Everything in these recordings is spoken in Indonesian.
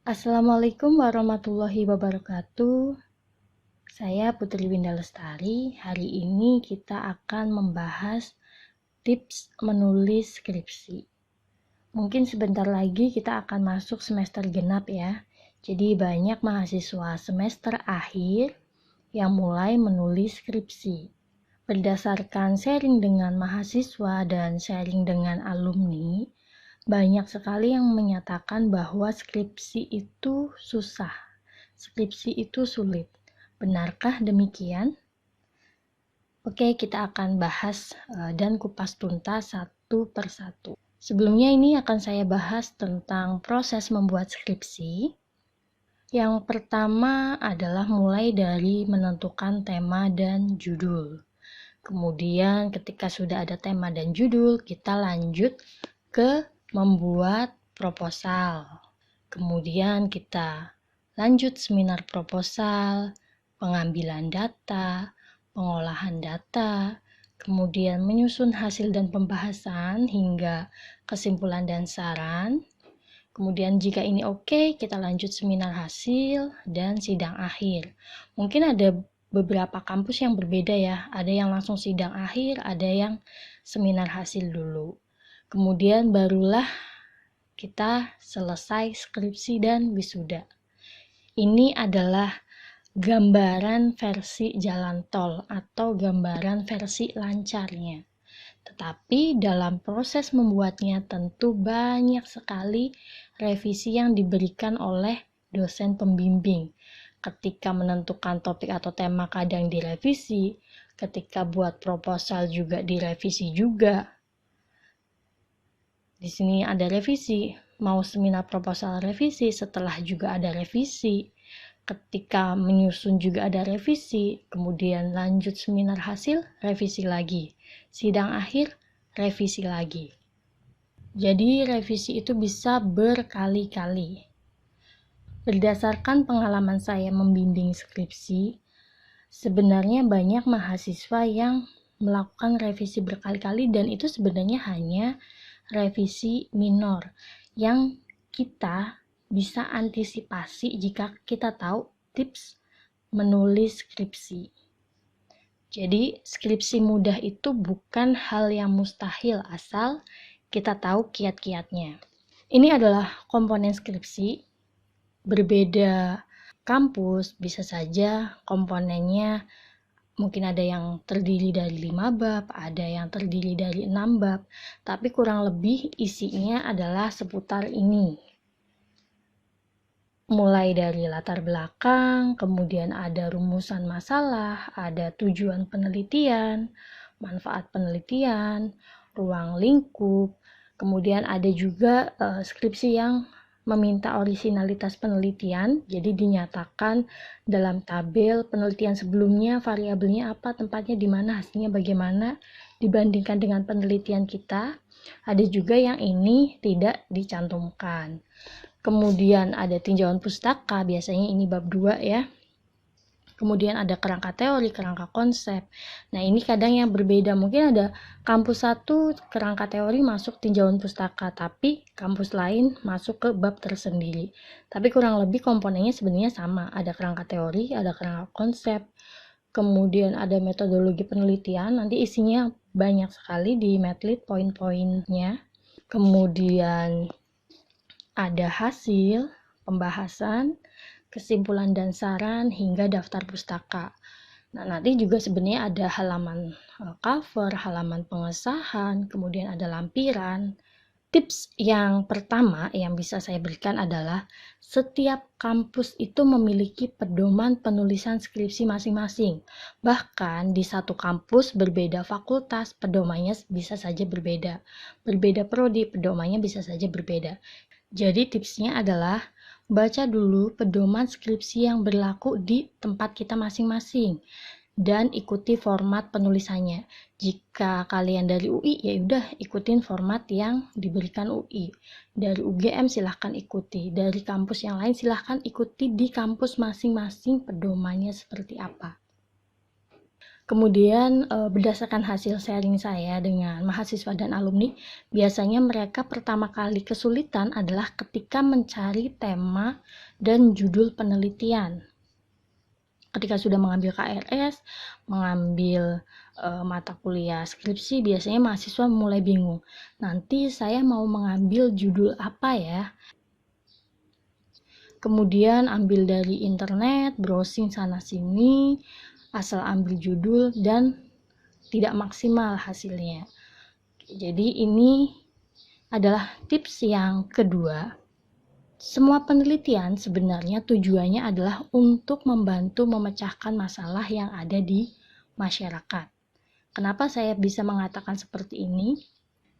Assalamualaikum warahmatullahi wabarakatuh. Saya Putri Winda Lestari. Hari ini kita akan membahas tips menulis skripsi. Mungkin sebentar lagi kita akan masuk semester genap ya. Jadi banyak mahasiswa semester akhir yang mulai menulis skripsi. Berdasarkan sharing dengan mahasiswa dan sharing dengan alumni, banyak sekali yang menyatakan bahwa skripsi itu susah, skripsi itu sulit. Benarkah demikian? Oke, kita akan bahas dan kupas tuntas satu persatu. Sebelumnya ini akan saya bahas tentang proses membuat skripsi. Yang pertama adalah mulai dari menentukan tema dan judul. Kemudian ketika sudah ada tema dan judul, kita lanjut ke membuat proposal. Kemudian kita lanjut seminar proposal, pengambilan data, pengolahan data, kemudian menyusun hasil dan pembahasan hingga kesimpulan dan saran. Kemudian jika ini oke, kita lanjut seminar hasil dan sidang akhir. Mungkin ada beberapa kampus yang berbeda ya, ada yang langsung sidang akhir, ada yang seminar hasil dulu. Kemudian barulah kita selesai skripsi dan wisuda. Ini adalah gambaran versi jalan tol atau gambaran versi lancarnya. Tetapi dalam proses membuatnya tentu banyak sekali revisi yang diberikan oleh dosen pembimbing. Ketika menentukan topik atau tema kadang direvisi, ketika buat proposal juga direvisi juga. Di sini ada revisi, mau seminar proposal revisi, setelah juga ada revisi. Ketika menyusun juga ada revisi, kemudian lanjut seminar hasil, revisi lagi. Sidang akhir, revisi lagi. Jadi revisi itu bisa berkali-kali. Berdasarkan pengalaman saya membimbing skripsi, sebenarnya banyak mahasiswa yang melakukan revisi berkali-kali dan itu sebenarnya hanya revisi minor yang kita bisa antisipasi jika kita tahu tips menulis skripsi. Jadi, skripsi mudah itu bukan hal yang mustahil asal kita tahu kiat-kiatnya. Ini adalah komponen skripsi. Berbeda kampus, bisa saja komponennya mungkin ada yang terdiri dari 5 bab, ada yang terdiri dari 6 bab, tapi kurang lebih isinya adalah seputar ini. Mulai dari latar belakang, kemudian ada rumusan masalah, ada tujuan penelitian, manfaat penelitian, ruang lingkup, kemudian ada juga skripsi yang meminta orisinalitas penelitian, jadi dinyatakan dalam tabel penelitian sebelumnya variabelnya apa, tempatnya di mana, hasilnya bagaimana dibandingkan dengan penelitian kita. Ada juga yang ini tidak dicantumkan. Kemudian ada tinjauan pustaka, biasanya ini bab 2 ya. Kemudian ada kerangka teori, kerangka konsep. Nah, ini kadang yang berbeda. Mungkin ada kampus 1 kerangka teori masuk tinjauan pustaka, tapi kampus lain masuk ke bab tersendiri. Tapi kurang lebih komponennya sebenarnya sama. Ada kerangka teori, ada kerangka konsep. Kemudian ada metodologi penelitian, nanti isinya banyak sekali di Medlit poin-poinnya. Kemudian ada hasil, pembahasan, kesimpulan dan saran, hingga daftar pustaka. Nah, nanti juga sebenarnya ada halaman cover, halaman pengesahan, kemudian ada lampiran. Tips yang pertama yang bisa saya berikan adalah setiap kampus itu memiliki pedoman penulisan skripsi masing-masing. Bahkan di satu kampus berbeda fakultas, pedomannya bisa saja berbeda. Berbeda prodi, pedomannya bisa saja berbeda. Jadi tipsnya adalah baca dulu pedoman skripsi yang berlaku di tempat kita masing-masing dan ikuti format penulisannya. Jika kalian dari UI, ya udah ikutin format yang diberikan UI. Dari UGM silahkan ikuti, dari kampus yang lain silahkan ikuti di kampus masing-masing pedomannya seperti apa. Kemudian berdasarkan hasil sharing saya dengan mahasiswa dan alumni, biasanya mereka pertama kali kesulitan adalah ketika mencari tema dan judul penelitian. Ketika sudah mengambil KRS, mengambil mata kuliah skripsi, biasanya mahasiswa mulai bingung. Nanti saya mau mengambil judul apa ya? Kemudian ambil dari internet, browsing sana-sini, asal ambil judul dan tidak maksimal hasilnya. Jadi ini adalah tips yang kedua. Semua penelitian sebenarnya tujuannya adalah untuk membantu memecahkan masalah yang ada di masyarakat. Kenapa saya bisa mengatakan seperti ini?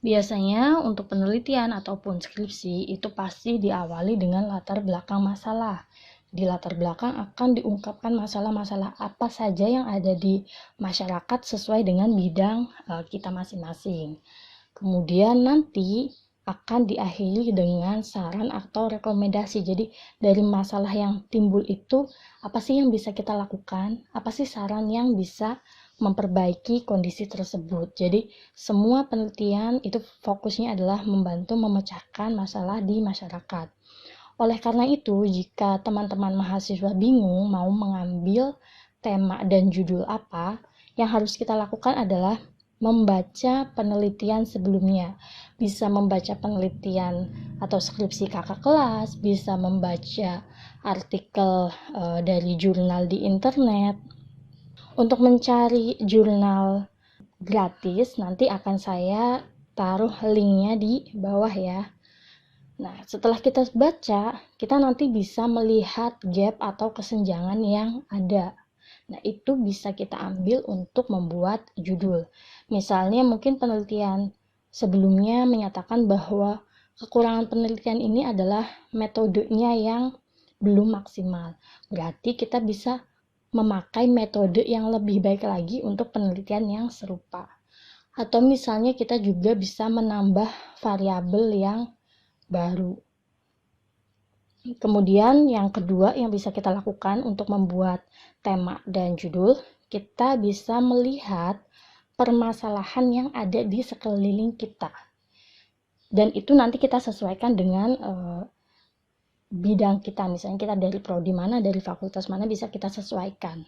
Biasanya untuk penelitian ataupun skripsi itu pasti diawali dengan latar belakang masalah. Di latar belakang akan diungkapkan masalah-masalah apa saja yang ada di masyarakat sesuai dengan bidang kita masing-masing. Kemudian nanti akan diakhiri dengan saran atau rekomendasi. Jadi dari masalah yang timbul itu apa sih yang bisa kita lakukan? Apa sih saran yang bisa memperbaiki kondisi tersebut. Jadi semua penelitian itu fokusnya adalah membantu memecahkan masalah di masyarakat. Oleh karena itu, jika teman-teman mahasiswa bingung mau mengambil tema dan judul apa, yang harus kita lakukan adalah membaca penelitian sebelumnya. Bisa membaca penelitian atau skripsi kakak kelas, bisa membaca artikel dari jurnal di internet. Untuk mencari jurnal gratis, nanti akan saya taruh linknya di bawah ya. Nah, setelah kita baca, kita nanti bisa melihat gap atau kesenjangan yang ada. Nah, itu bisa kita ambil untuk membuat judul. Misalnya mungkin penelitian sebelumnya menyatakan bahwa kekurangan penelitian ini adalah metodenya yang belum maksimal. Berarti kita bisa memakai metode yang lebih baik lagi untuk penelitian yang serupa. Atau misalnya kita juga bisa menambah variabel yang baru. Kemudian yang kedua yang bisa kita lakukan untuk membuat tema dan judul, kita bisa melihat permasalahan yang ada di sekeliling kita. Dan itu nanti kita sesuaikan dengan bidang kita. Misalnya kita dari prodi mana, dari fakultas mana, bisa kita sesuaikan.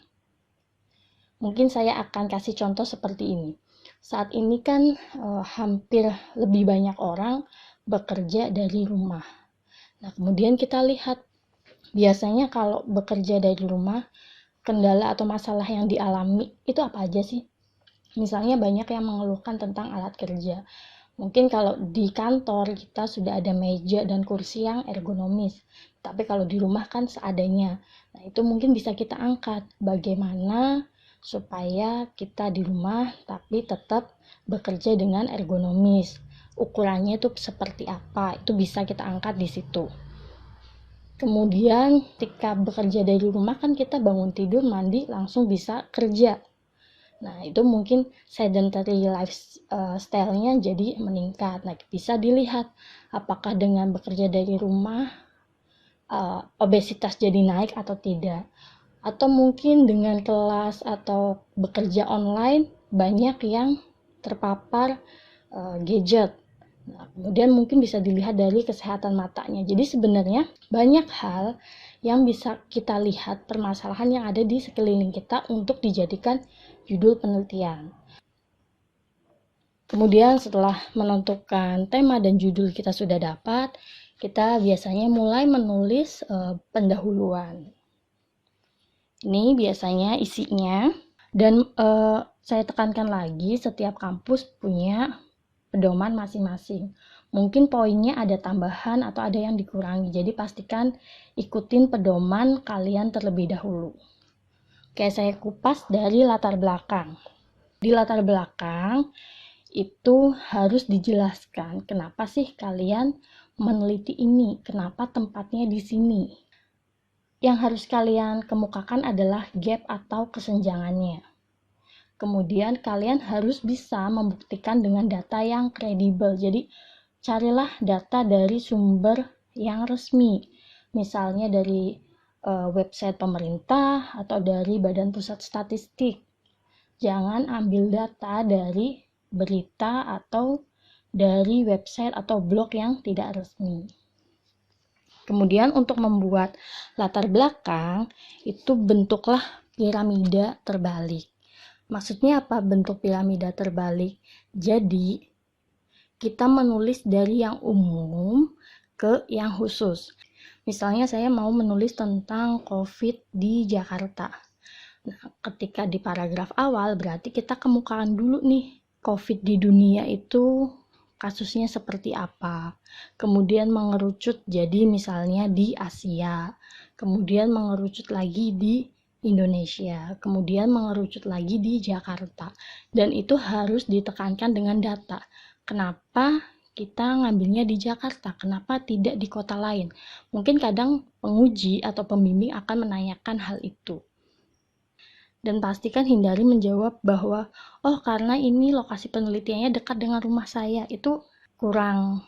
Mungkin saya akan kasih contoh seperti ini. Saat ini kan hampir lebih banyak orang bekerja dari rumah. Nah, kemudian kita lihat biasanya kalau bekerja dari rumah, kendala atau masalah yang dialami itu apa aja sih? Misalnya banyak yang mengeluhkan tentang alat kerja. Mungkin kalau di kantor kita sudah ada meja dan kursi yang ergonomis, tapi kalau di rumah kan seadanya. Nah, itu mungkin bisa kita angkat. Bagaimana supaya kita di rumah tapi tetap bekerja dengan ergonomis. Ukurannya itu seperti apa? Itu bisa kita angkat di situ. Kemudian ketika bekerja dari rumah kan kita bangun tidur, mandi, langsung bisa kerja. Nah, itu mungkin sedentary lifestyle-nya jadi meningkat. Nah, bisa dilihat apakah dengan bekerja dari rumah obesitas jadi naik atau tidak. Atau mungkin dengan kelas atau bekerja online banyak yang terpapar gadget. Nah, kemudian mungkin bisa dilihat dari kesehatan matanya. Jadi sebenarnya banyak hal yang bisa kita lihat permasalahan yang ada di sekeliling kita untuk dijadikan judul penelitian. Kemudian setelah menentukan tema dan judul kita sudah dapat, kita biasanya mulai menulis pendahuluan. Ini biasanya isinya, dan saya tekankan lagi, setiap kampus punya pedoman masing-masing. Mungkin poinnya ada tambahan atau ada yang dikurangi, jadi pastikan ikutin pedoman kalian terlebih dahulu. Oke, saya kupas dari latar belakang. Di latar belakang itu harus dijelaskan kenapa sih kalian meneliti ini, kenapa tempatnya di sini. Yang harus kalian kemukakan adalah gap atau kesenjangannya. Kemudian kalian harus bisa membuktikan dengan data yang kredibel. Jadi carilah data dari sumber yang resmi. Misalnya dari website pemerintah atau dari Badan Pusat Statistik. Jangan ambil data dari berita atau dari website atau blog yang tidak resmi. Kemudian untuk membuat latar belakang, itu bentuklah piramida terbalik. Maksudnya apa bentuk piramida terbalik? Jadi, kita menulis dari yang umum ke yang khusus. Misalnya saya mau menulis tentang COVID di Jakarta. Nah, ketika di paragraf awal berarti kita kemukakan dulu nih COVID di dunia itu kasusnya seperti apa. Kemudian mengerucut jadi misalnya di Asia. Kemudian mengerucut lagi di Indonesia. Kemudian mengerucut lagi di Jakarta. Dan itu harus ditekankan dengan data. Kenapa kita ngambilnya di Jakarta? Kenapa tidak di kota lain? Mungkin kadang penguji atau pembimbing akan menanyakan hal itu. Dan pastikan hindari menjawab bahwa karena ini lokasi penelitiannya dekat dengan rumah saya, itu kurang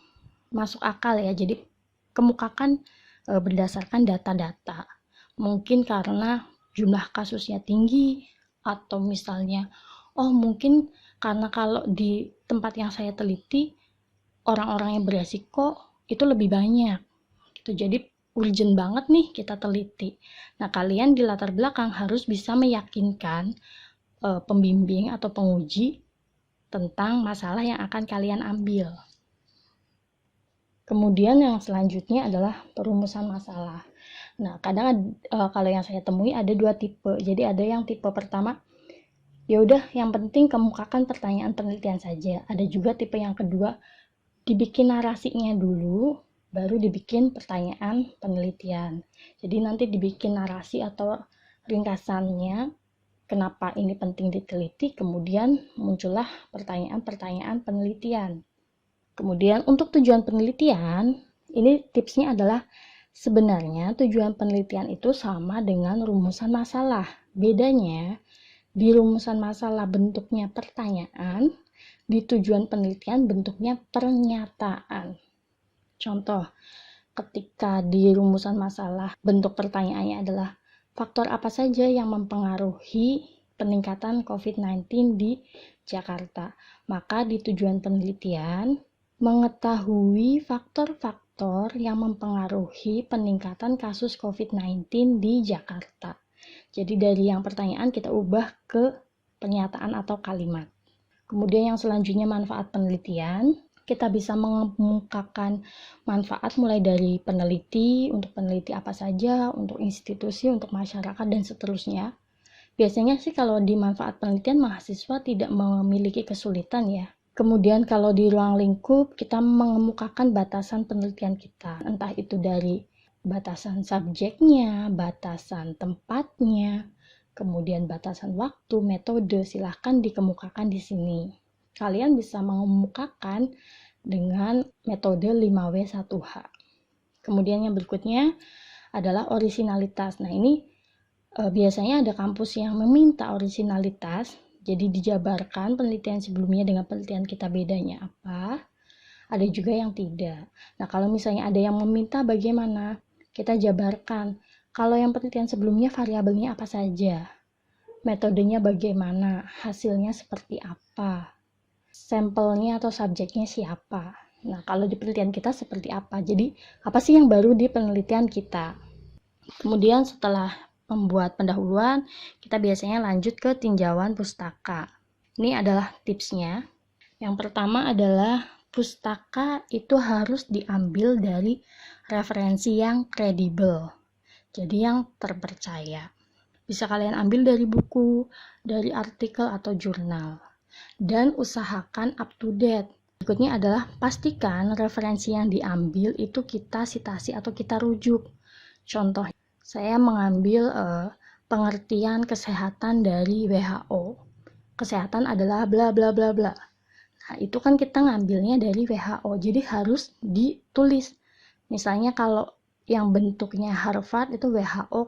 masuk akal ya. Jadi kemukakan berdasarkan data-data. Mungkin karena jumlah kasusnya tinggi, atau misalnya mungkin karena kalau di tempat yang saya teliti orang-orang yang beresiko itu lebih banyak gitu. Jadi urgent banget nih kita teliti. Nah, kalian di latar belakang harus bisa meyakinkan pembimbing atau penguji tentang masalah yang akan kalian ambil. Kemudian yang selanjutnya adalah perumusan masalah. Nah, kadang kalau yang saya temui ada dua tipe. Jadi ada yang tipe pertama, ya udah yang penting kemukakan pertanyaan penelitian saja. Ada juga tipe yang kedua, dibikin narasinya dulu, baru dibikin pertanyaan penelitian. Jadi nanti dibikin narasi atau ringkasannya, kenapa ini penting diteliti, kemudian muncullah pertanyaan-pertanyaan penelitian. Kemudian untuk tujuan penelitian, ini tipsnya adalah sebenarnya tujuan penelitian itu sama dengan rumusan masalah. Bedanya, di rumusan masalah bentuknya pertanyaan, di tujuan penelitian bentuknya pernyataan. Contoh, ketika di rumusan masalah bentuk pertanyaannya adalah faktor apa saja yang mempengaruhi peningkatan COVID-19 di Jakarta. Maka di tujuan penelitian mengetahui faktor-faktor yang mempengaruhi peningkatan kasus COVID-19 di Jakarta. Jadi dari yang pertanyaan kita ubah ke pernyataan atau kalimat. Kemudian yang selanjutnya manfaat penelitian. Kita bisa mengemukakan manfaat mulai dari peneliti, untuk peneliti apa saja, untuk institusi, untuk masyarakat, dan seterusnya. Biasanya sih kalau di manfaat penelitian mahasiswa tidak memiliki kesulitan ya. Kemudian kalau di ruang lingkup kita mengemukakan batasan penelitian kita, entah itu dari batasan subjeknya, batasan tempatnya, kemudian batasan waktu, metode, silahkan dikemukakan di sini. Kalian bisa mengemukakan dengan metode 5W1H. Kemudian yang berikutnya adalah orisinalitas. Nah, ini biasanya ada kampus yang meminta orisinalitas, jadi dijabarkan penelitian sebelumnya dengan penelitian kita bedanya apa. Ada juga yang tidak. Nah, kalau misalnya ada yang meminta bagaimana? Kita jabarkan. Kalau yang penelitian sebelumnya variabelnya apa saja? Metodenya bagaimana? Hasilnya seperti apa? Sampelnya atau subjeknya siapa? Nah, kalau di penelitian kita seperti apa? Jadi, apa sih yang baru di penelitian kita? Kemudian setelah membuat pendahuluan, kita biasanya lanjut ke tinjauan pustaka. Ini adalah tipsnya. Yang pertama adalah pustaka itu harus diambil dari referensi yang kredibel. Jadi yang terpercaya. Bisa kalian ambil dari buku, dari artikel atau jurnal. Dan usahakan up to date. Berikutnya adalah pastikan referensi yang diambil itu kita sitasi atau kita rujuk. Contoh, saya mengambil pengertian kesehatan dari WHO. Kesehatan adalah bla bla bla bla. Nah, itu kan kita ngambilnya dari WHO, jadi harus ditulis. Misalnya kalau yang bentuknya Harvard itu WHO,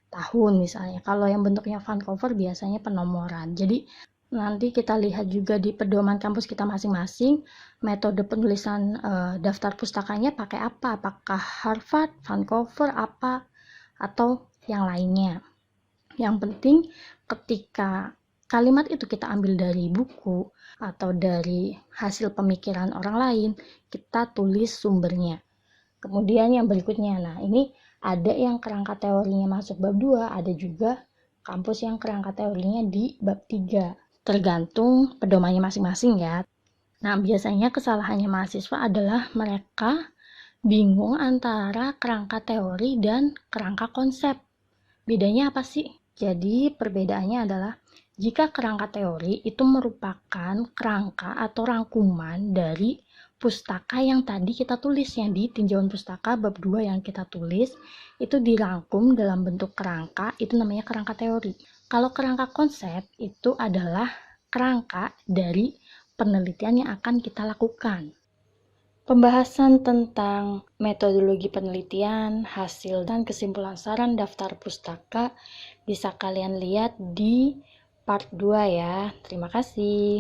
tahun misalnya. Kalau yang bentuknya Vancouver biasanya penomoran. Jadi nanti kita lihat juga di pedoman kampus kita masing-masing, metode penulisan daftar pustakanya pakai apa, apakah Harvard, Vancouver, apa, atau yang lainnya. Yang penting ketika kalimat itu kita ambil dari buku atau dari hasil pemikiran orang lain, kita tulis sumbernya. Kemudian yang berikutnya, nah ini ada yang kerangka teorinya masuk bab 2, ada juga kampus yang kerangka teorinya di bab 3. Tergantung pedomannya masing-masing ya. Nah, biasanya kesalahannya mahasiswa adalah mereka bingung antara kerangka teori dan kerangka konsep. Bedanya apa sih? Jadi, perbedaannya adalah jika kerangka teori itu merupakan kerangka atau rangkuman dari pustaka yang tadi kita tulis, yang di tinjauan pustaka bab 2 yang kita tulis, itu dirangkum dalam bentuk kerangka, itu namanya kerangka teori. Kalau kerangka konsep itu adalah kerangka dari penelitian yang akan kita lakukan. Pembahasan tentang metodologi penelitian, hasil, dan kesimpulan saran daftar pustaka bisa kalian lihat di part 2 ya. Terima kasih.